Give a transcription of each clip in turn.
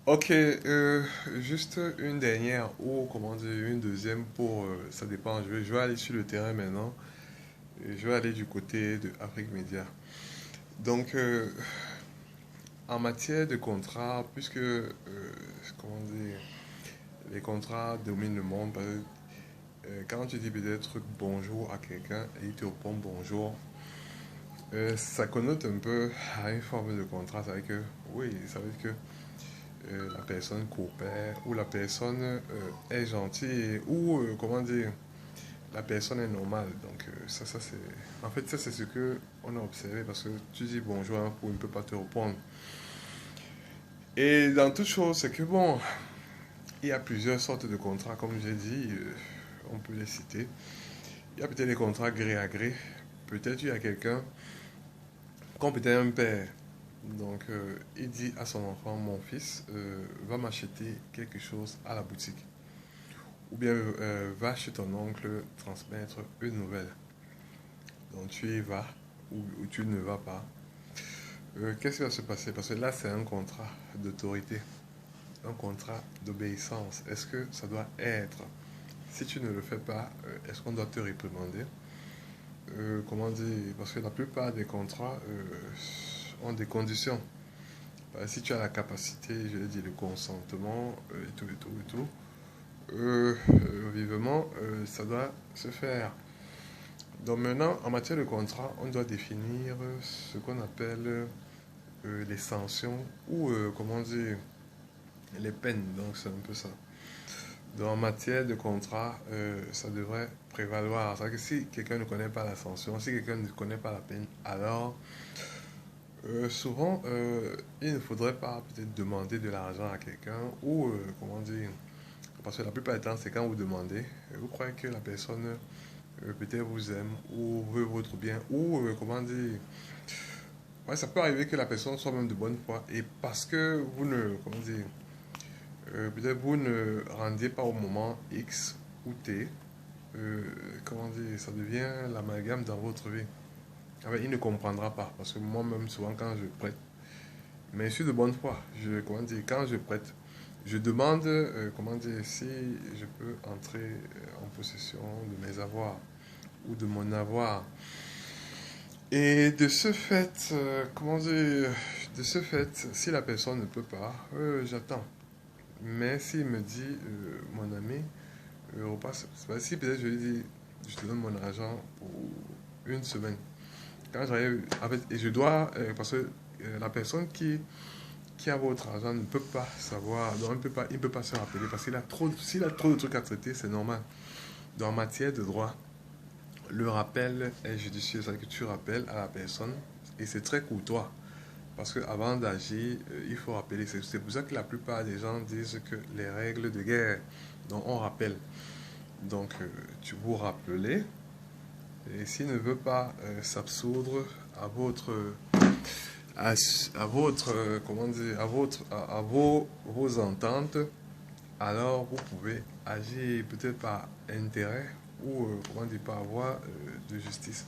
Ok, juste une dernière ou comment dire une deuxième pour ça dépend. Je vais aller sur le terrain maintenant. Et je vais aller du côté de Afrique Média. Donc en matière de contrat, puisque comment dire les contrats dominent le monde, parce que, quand tu dis peut-être bonjour à quelqu'un et il te répond bonjour, ça connote un peu à une forme de contrat. Ça veut dire que oui, ça veut dire que la personne coopère ou la personne est gentille ou comment dire la personne est normale. Donc ça c'est en fait ça c'est ce que on a observé parce que tu dis bonjour à un coup il ne peut pas te répondre. Et dans toute chose c'est que bon il y a plusieurs sortes de contrats comme j'ai dit, on peut les citer. Il y a peut-être des contrats gré à gré. Peut-être il y a quelqu'un comme peut-être un père. Donc, il dit à son enfant, mon fils, va m'acheter quelque chose à la boutique. Ou bien va chez ton oncle transmettre une nouvelle. Donc tu y vas ou tu ne vas pas. Qu'est-ce qui va se passer? Parce que là, c'est un contrat d'autorité, un contrat d'obéissance. Est-ce que ça doit être? Si tu ne le fais pas, est-ce qu'on doit te réprimander? Comment dire? Parce que la plupart des contrats ont des conditions. Si tu as la capacité, je l'ai dit, le consentement et tout, et tout, et tout, vivement, ça doit se faire. Donc maintenant, en matière de contrat, on doit définir ce qu'on appelle les sanctions ou, comment dire, les peines. Donc c'est un peu ça. Donc en matière de contrat, ça devrait prévaloir. C'est-à-dire que si quelqu'un ne connaît pas la sanction, si quelqu'un ne connaît pas la peine, alors souvent, il ne faudrait pas peut-être demander de l'argent à quelqu'un ou, comment dire, parce que la plupart du temps, c'est quand vous demandez, vous croyez que la personne peut-être vous aime ou veut votre bien ou, comment dire, ouais, ça peut arriver que la personne soit même de bonne foi et parce que vous ne, comment dire, peut-être vous ne rendiez pas au moment X ou T, euh, comment dire, ça devient l'amalgame dans votre vie. Ah ben, il ne comprendra pas parce que moi-même, souvent, quand je prête, mais je suis de bonne foi, comment dire, quand je prête, je demande, comment dire, si je peux entrer en possession de mes avoirs ou de mon avoir. Et de ce fait, comment dire, de ce fait, si la personne ne peut pas, j'attends. Mais s'il me dit, mon ami, repasse, c'est pas si peut-être je lui dis, je te donne mon argent pour une semaine. Quand j'arrive, en fait, et je dois, parce que la personne qui a votre argent ne peut pas savoir, donc il ne peut pas se rappeler parce s'il a trop de trucs à traiter, c'est normal. Dans matière de droit, le rappel est judicieux, c'est-à-dire que tu rappelles à la personne et c'est très courtois. Parce qu'avant d'agir, il faut rappeler. C'est pour ça que la plupart des gens disent que les règles de guerre, donc on rappelle. Donc tu vous rappelez, et s'il ne veut pas s'absoudre à votre, à votre, comment dire, à vos ententes, alors vous pouvez agir peut-être par intérêt ou, comment dire, par voie de justice.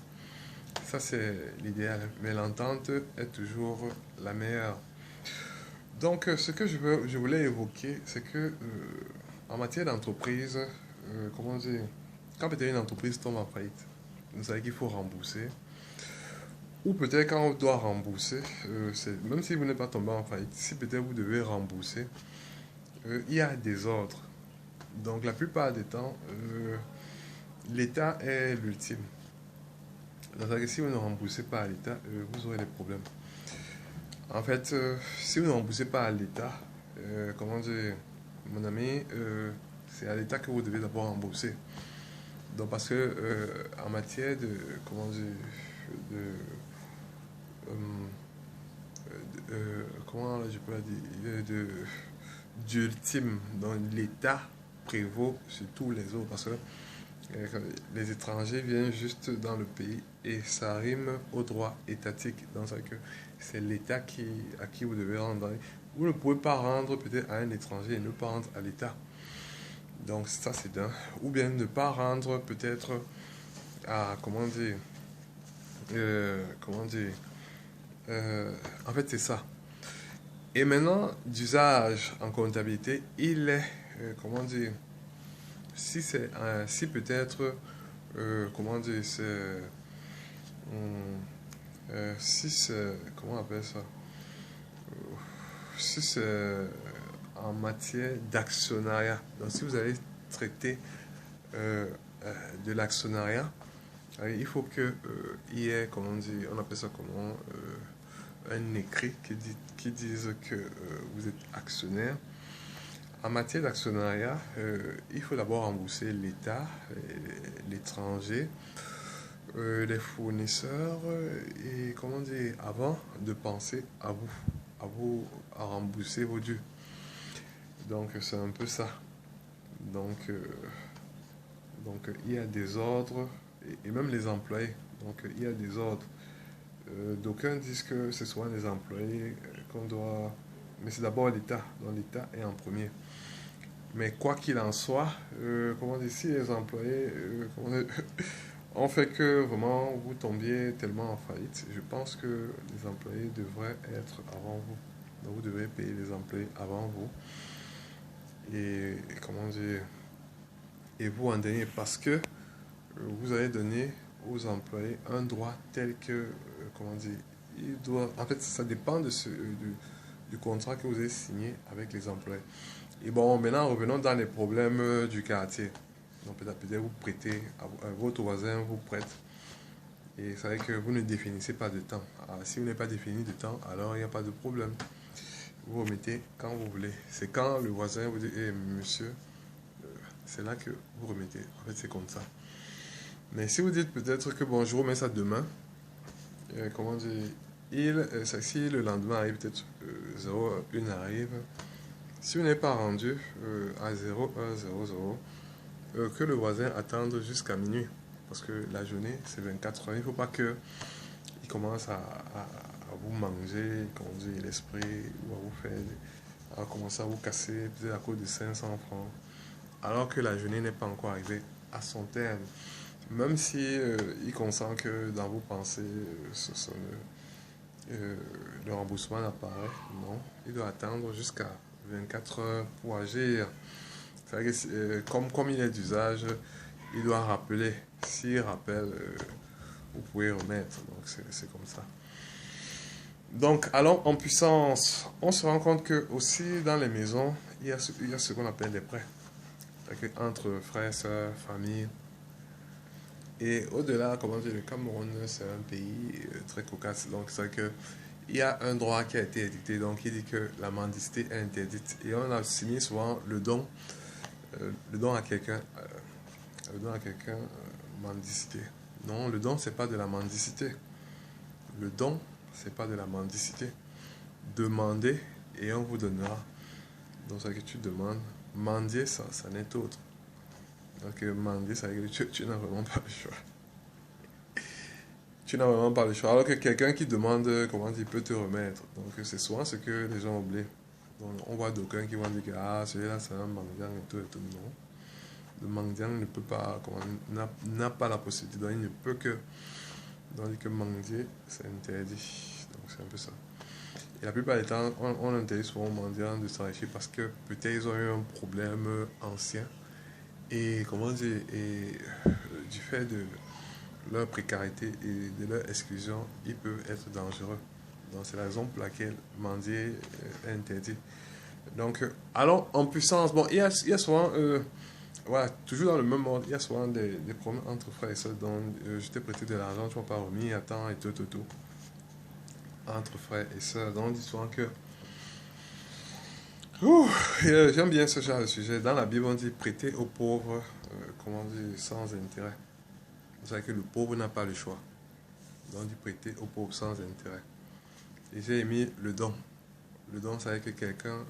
Ça, c'est l'idéal. Mais l'entente est toujours la meilleure. Donc, ce que je voulais évoquer, c'est que en matière d'entreprise, comment dire, quand peut-être une entreprise tombe en faillite, vous savez qu'il faut rembourser. Ou peut-être quand on doit rembourser, même si vous n'êtes pas tombé en faillite, si peut-être vous devez rembourser, il y a des ordres. Donc, la plupart des temps, l'État est l'ultime. C'est-à-dire que si vous ne remboursez pas à l'État, vous aurez des problèmes. En fait, si vous ne remboursez pas à l'État, comment dire, mon ami, c'est à l'État que vous devez d'abord rembourser. Donc, parce que en matière de, comment dire, de, comment je peux dire, d'ultime, donc l'État prévaut sur tous les autres. Parce que les étrangers viennent juste dans le pays et ça rime au droit étatique. Donc, c'est l'État à qui vous devez rendre. Vous ne pouvez pas rendre peut-être à un étranger et ne pas rendre à l'État. Donc ça c'est d'un. Ou bien ne pas rendre peut-être à, comment dire, en fait c'est ça. Et maintenant, d'usage en comptabilité, il est, comment dire, si peut-être, comment dire, hum, si c'est, comment on appelle ça? Si c'est en matière d'actionnariat, donc si vous allez traiter euh, de l'actionnariat, il faut que il y ait, comment dire, on appelle ça comment, un écrit qui dise que vous êtes actionnaire. En matière d'actionnariat, il faut d'abord rembourser l'État, l'étranger, les fournisseurs et comment dire, avant de penser à rembourser vos dûs. Donc c'est un peu ça. Donc, il y a des ordres et même les employés. Donc il y a des ordres. D'aucuns disent que c'est souvent les employés qu'on doit. Mais c'est d'abord l'État. Donc l'État est en premier. Mais quoi qu'il en soit, comment dire, si les employés ont fait que vraiment vous tombiez tellement en faillite, je pense que les employés devraient être avant vous. Donc vous devez payer les employés avant vous. Et comment dire, et vous en dernier, parce que vous allez donner aux employés un droit tel que, comment dire, il doit, en fait, ça dépend du contrat que vous avez signé avec les employés. Et bon, maintenant, revenons dans les problèmes du quartier. Donc, peut-être vous prêtez, votre voisin vous prête. Et c'est vrai que vous ne définissez pas de temps. Alors, si vous n'avez pas défini de temps, alors il n'y a pas de problème. Vous remettez quand vous voulez. C'est quand le voisin vous dit, eh, monsieur, c'est là que vous remettez. En fait, c'est comme ça. Mais si vous dites peut-être que bon, je remets ça demain, comment dire, si le lendemain arrive, peut-être 01 arrive, si vous n'êtes pas rendu à 0100, que le voisin attende jusqu'à minuit. Parce que la journée, c'est 24 heures. Il ne faut pas qu'il commence à vous manger, comment dire, l'esprit, ou à vous faire, à commencer à vous casser, peut-être à cause de 500 francs. Alors que la journée n'est pas encore arrivée à son terme. Même si il consent que dans vos pensées, le remboursement apparaît, non. Il doit attendre jusqu'à 24 heures pour agir. C'est vrai que comme il est d'usage, il doit rappeler. S'il rappelle, vous pouvez remettre. Donc c'est comme ça. Donc allons en puissance. On se rend compte que aussi dans les maisons, il y a ce qu'on appelle les prêts. Entre frères, sœurs, famille. Et au-delà, comment dire, le Cameroun, c'est un pays très cocasse. Donc, c'est que il y a un droit qui a été édicté. Donc, il dit que la mendicité est interdite. Et on a signé souvent le don à quelqu'un, mendicité. Non, le don, c'est pas de la mendicité. Le don, c'est pas de la mendicité. Demandez et on vous donnera. Donc, c'est que tu demandes. Mendier, ça n'est autre. Donc, mendier, ça veut dire que tu n'as vraiment pas le choix. Tu n'as vraiment pas le choix. Alors que quelqu'un qui demande comment il peut te remettre. Donc c'est souvent ce que les gens oublient. Donc, on voit d'aucuns qui vont dire que ah, celui-là c'est un mendiant et tout et tout. Non. Le mendiant ne peut pas, n'a pas la possibilité. Donc il ne peut que, donc que mendier, c'est interdit. Donc c'est un peu ça. Et la plupart du temps, on interdit souvent aux mendiants de s'enrichir parce que peut-être ils ont eu un problème ancien. Et comment dire, et du fait de leur précarité et de leur exclusion, ils peuvent être dangereux. Donc c'est la raison pour laquelle mendier est interdit. Donc allons en puissance. Bon, il y a souvent, voilà, toujours dans le même ordre, il y a souvent des problèmes entre frères et sœurs. Donc je t'ai prêté de l'argent, tu m'as pas remis, attends et tout, tout, tout. Entre frères et sœurs. Donc on dit souvent que j'aime bien ce genre de sujet. Dans la Bible, on dit prêter aux pauvres, comment dire, sans intérêt. Vous savez que le pauvre n'a pas le choix. Donc, du prêter aux pauvres sans intérêt. Et j'ai mis le don. Le don, ça veut dire que quelqu'un,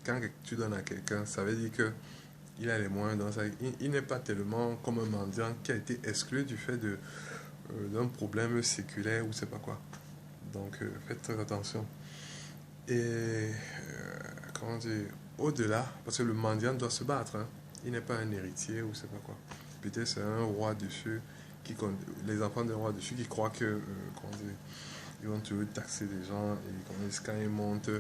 quand tu donnes à quelqu'un, ça veut dire que il a les moyens. Donc, il n'est pas tellement comme un mendiant qui a été exclu du fait d'un problème séculaire ou c'est pas quoi. Donc, faites très attention. Et, comment dire, au-delà, parce que le mendiant doit se battre. Hein. Il n'est pas un héritier ou c'est pas quoi. Peut-être c'est un roi dessus les enfants d'un roi dessus qui croient que comment dire, ils vont toujours taxer les gens et quand ils montent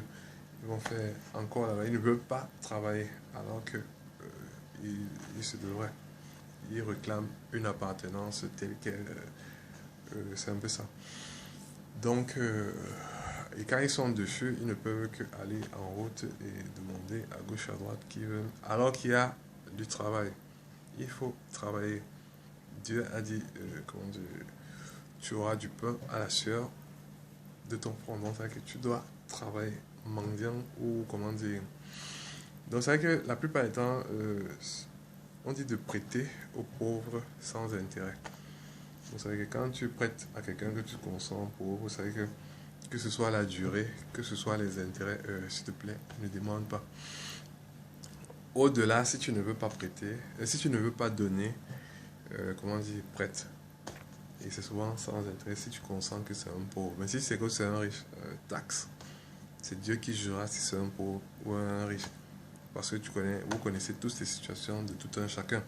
ils vont faire encore là-bas. Ils ne veulent pas travailler alors que ils se devraient. Ils réclament une appartenance telle qu'elle. C'est un peu ça. Donc, et quand ils sont dessus, ils ne peuvent qu'aller en route et demander à gauche, à droite qui veulent. Alors qu'il y a du travail. Il faut travailler. Dieu a dit, comment dire, tu auras du pain à la sueur de ton front. Donc, c'est que tu dois travailler mendiant ou comment dire. Donc, c'est vrai que la plupart du temps, on dit de prêter aux pauvres sans intérêt. Vous savez que quand tu prêtes à quelqu'un que tu consens pour, vous savez que ce soit la durée, que ce soit les intérêts, s'il te plaît, ne demande pas. Au-delà, si tu ne veux pas prêter, si tu ne veux pas donner, comment dire, prête. Et c'est souvent sans intérêt si tu consens que c'est un pauvre. Mais si c'est que c'est un riche, taxe. C'est Dieu qui jugera si c'est un pauvre ou un riche. Parce que vous connaissez tous les situations de tout un chacun.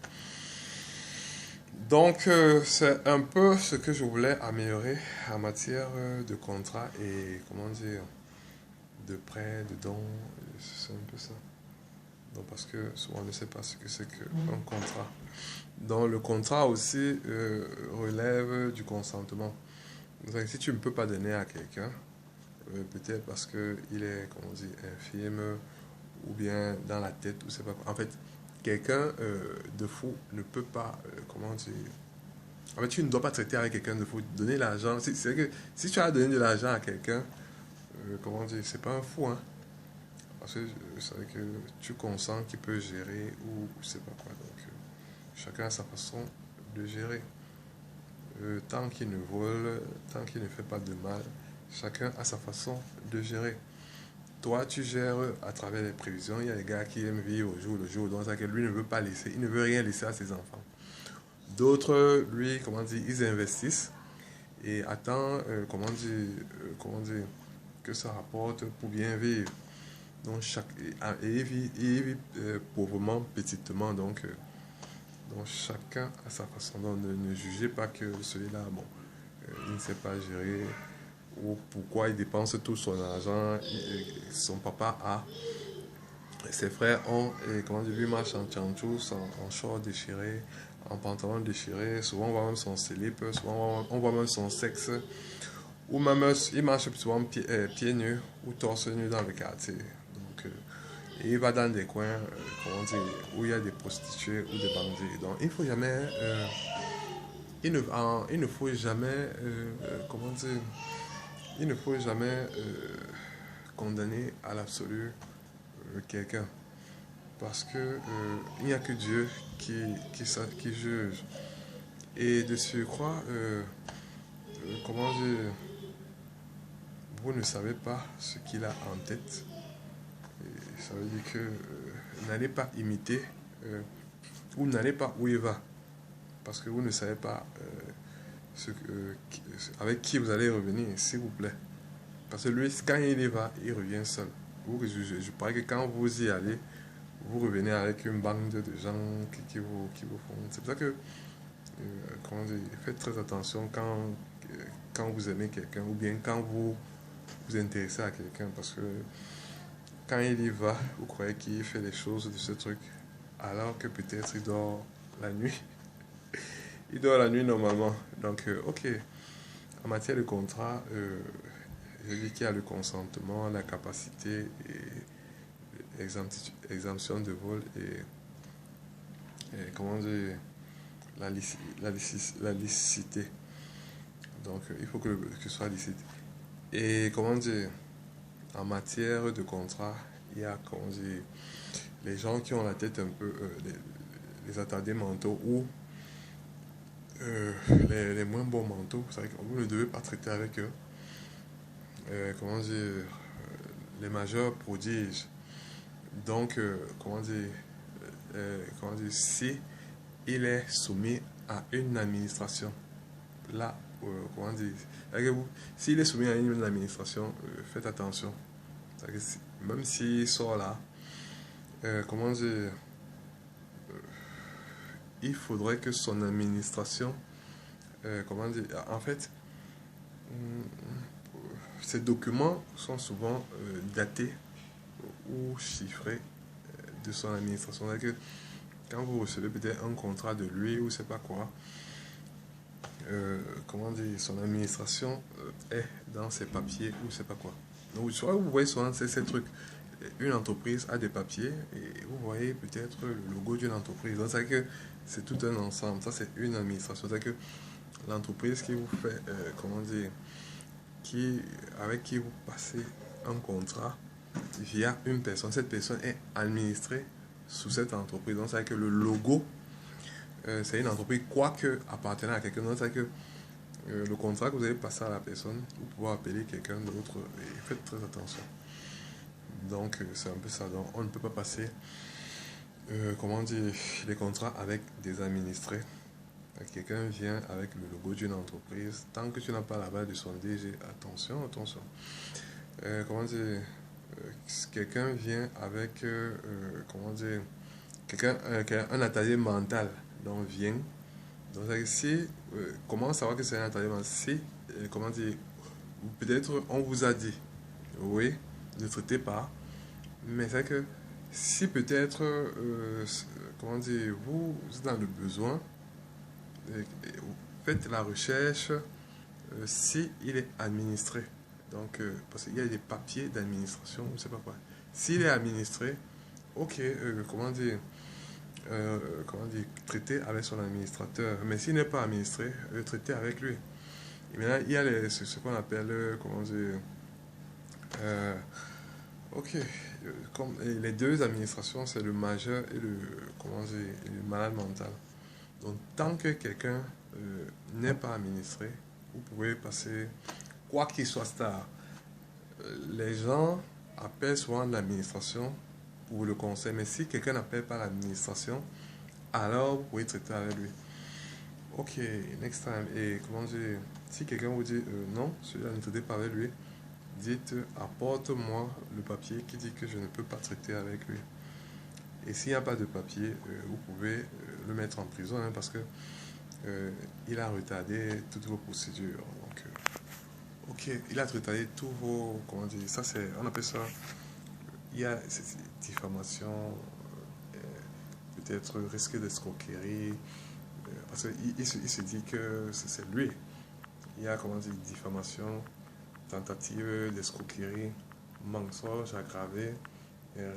Donc, c'est un peu ce que je voulais améliorer en matière de contrat et, comment dire, de prêt, de don. C'est un peu ça. Donc, parce que souvent, on ne sait pas ce que c'est qu'un contrat. Donc, le contrat aussi relève du consentement. Donc, si tu ne peux pas donner à quelqu'un, peut-être parce qu'il est, comment dire, infirme ou bien dans la tête, ou c'est pas quoi. En fait, quelqu'un de fou ne peut pas, comment dire, en fait, tu ne dois pas traiter avec quelqu'un de fou. Donner l'argent, c'est que si tu as donné de l'argent à quelqu'un, comment dire, c'est pas un fou, hein. Parce que c'est vrai que tu consens qu'il peut gérer ou je sais pas quoi. Donc, chacun a sa façon de gérer. Tant qu'il ne vole, tant qu'il ne fait pas de mal, chacun a sa façon de gérer. Toi, tu gères à travers les prévisions. Il y a des gars qui aiment vivre au jour le jour. Donc, c'est que lui ne veut pas laisser. Il ne veut rien laisser à ses enfants. D'autres, lui, comment dire, ils investissent et attendent, comment dire, que ça rapporte pour bien vivre. Donc, il vit pauvrement, petitement. Donc, chacun a sa façon. Donc, ne jugez pas que celui-là, bon, il ne sait pas gérer ou pourquoi il dépense tout son argent. Son papa a. Ses frères ont, et comment dire, lui marche en tchantchous, en short déchiré, en pantalon déchiré. Souvent, on voit même son slip, souvent, on voit même son sexe. Ou même, il marche souvent pieds nus ou torse nu dans le quartier. Donc, et il va dans des coins, comment dire, où il y a des prostituées ou des bandits. Donc, il faut jamais, il ne faut jamais, comment dire, il ne faut jamais condamner à l'absolu quelqu'un. Parce que il n'y a que Dieu qui juge. Et de surcroît, comment dire, vous ne savez pas ce qu'il a en tête. Et ça veut dire que n'allez pas imiter ou n'allez pas où il va. Parce que vous ne savez pas avec qui vous allez revenir, s'il vous plaît. Parce que lui, quand il y va, il revient seul. Je parie que quand vous y allez, vous revenez avec une bande de gens qui vous font. C'est pour ça que, comment dire, faites très attention quand vous aimez quelqu'un ou bien quand vous vous intéressez à quelqu'un. Parce que quand il y va, vous croyez qu'il fait les choses de ce truc, alors que peut-être il dort la nuit. Il dort la nuit normalement. Donc, ok. En matière de contrat, je dis qu'il y a le consentement, la capacité et exemption de vol et comment dire, la licité. Donc, il faut que ce soit licite. Et comment dire, en matière de contrat, il y a, comment dire, les gens qui ont la tête un peu, les attardés mentaux ou les moins bons mentaux, c'est vrai que vous ne devez pas traiter avec eux. Comment dire, les majeurs prodiges. Donc, comment dire, si il est soumis à une administration, là, comment dire, s'il est soumis à une administration, faites attention. Même s'il sort là, comment dire, il faudrait que son administration, comment dire, en fait, ces documents sont souvent datés ou chiffré de son administration. C'est-à-dire que quand vous recevez peut-être un contrat de lui ou je sais pas quoi, comment dire, son administration est dans ses papiers ou je sais pas quoi. Donc, soit vous voyez souvent ces trucs. Une entreprise a des papiers et vous voyez peut-être le logo d'une entreprise. Donc, c'est que c'est tout un ensemble. Ça, c'est une administration. C'est que l'entreprise qui vous fait, comment dire, avec qui vous passez un contrat via une personne. Cette personne est administrée sous cette entreprise. Donc, c'est que le logo, c'est une entreprise, quoique appartenant à quelqu'un d'autre. C'est que le contrat que vous allez passer à la personne, vous pouvez appeler quelqu'un d'autre et faites très attention. Donc, c'est un peu ça. Donc, on ne peut pas passer, comment dire, les contrats avec des administrés. Quelqu'un vient avec le logo d'une entreprise. Tant que tu n'as pas la balle de son DG, attention, attention. Comment dire, quelqu'un vient avec, comment dire, quelqu'un qui a un atelier mental. Donc, vient. Donc, si, comment savoir que c'est un atelier mental? Si, comment dire, peut-être on vous a dit, oui, ne traitez pas. Mais c'est que si peut-être, comment dire, vous êtes dans le besoin, faites la recherche si il est administré. Donc, parce qu'il y a des papiers d'administration, je ne sais pas quoi. S'il est administré, ok, comment dire, traiter avec son administrateur. Mais s'il n'est pas administré, traiter avec lui. Et maintenant, il y a ce qu'on appelle, comment dire, ok, comme les deux administrations, c'est le majeur et le, comment dire, le malade mental. Donc, tant que quelqu'un n'est pas administré, vous pouvez passer, quoi qu'il soit star. Les gens appellent souvent l'administration pour le conseil, mais si quelqu'un n'appelle pas l'administration, alors vous pouvez traiter avec lui. Ok, next time. Et comment dire, si quelqu'un vous dit non, celui-là ne traitez pas avec lui, dites apporte-moi le papier qui dit que je ne peux pas traiter avec lui. Et s'il n'y a pas de papier, vous pouvez le mettre en prison hein, parce que il a retardé toutes vos procédures. Donc, ok, il a retardé tous vos, comment dire, ça c'est, on appelle ça, il y a diffamation, peut-être risque d'escroquerie, parce qu'il se dit que c'est lui. Il y a, comment dire, diffamation, tentative d'escroquerie, mensonge aggravé,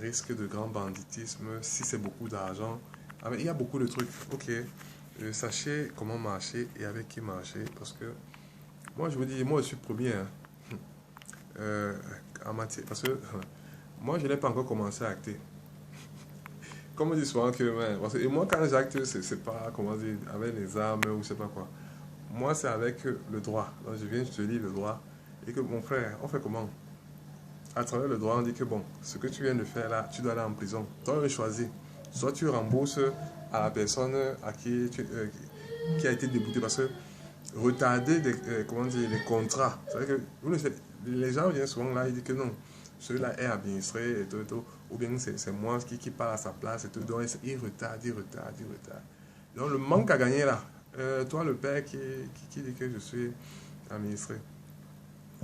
risque de grand banditisme, si c'est beaucoup d'argent. Ah, il y a beaucoup de trucs. Ok, sachez comment marcher et avec qui marcher. Parce que moi, je vous dis, moi, je suis premier hein, en matière. Parce que moi, je n'ai pas encore commencé à acter. Comme on dit souvent que, ouais, et moi, quand j'acte, c'est pas, comment dire, avec les armes ou je sais pas quoi. Moi, c'est avec le droit. Donc, je viens, je te lis le droit. Et que, mon frère, on fait comment? À travers le droit, on dit que bon, ce que tu viens de faire là, tu dois aller en prison. Toi, tu choisis. Soit tu rembourses à la personne à qui a été déboutée parce que retarder comment dire, les contrats. C'est-à-dire que les gens viennent souvent là, ils disent que non, celui-là est administré et tout, ou bien c'est moi qui parle à sa place et tout. Donc il retarde, il retarde, il retarde. Donc le manque à gagner là, toi le père qui dit que je suis administré.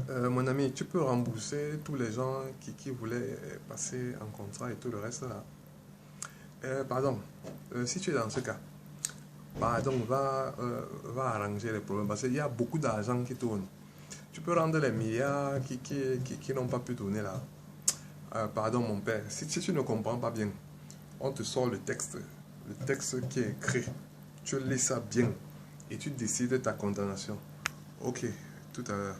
Mon ami, tu peux rembourser tous les gens qui voulaient passer en contrat et tout le reste là. Pardon, si tu es dans ce cas, pardon, va arranger les problèmes parce qu'il y a beaucoup d'argent qui tourne. Tu peux rendre les milliards qui n'ont pas pu tourner là. Pardon mon père, si tu ne comprends pas bien, on te sort le texte qui est écrit. Tu lis ça bien et tu décides de ta condamnation. Ok, tout à l'heure.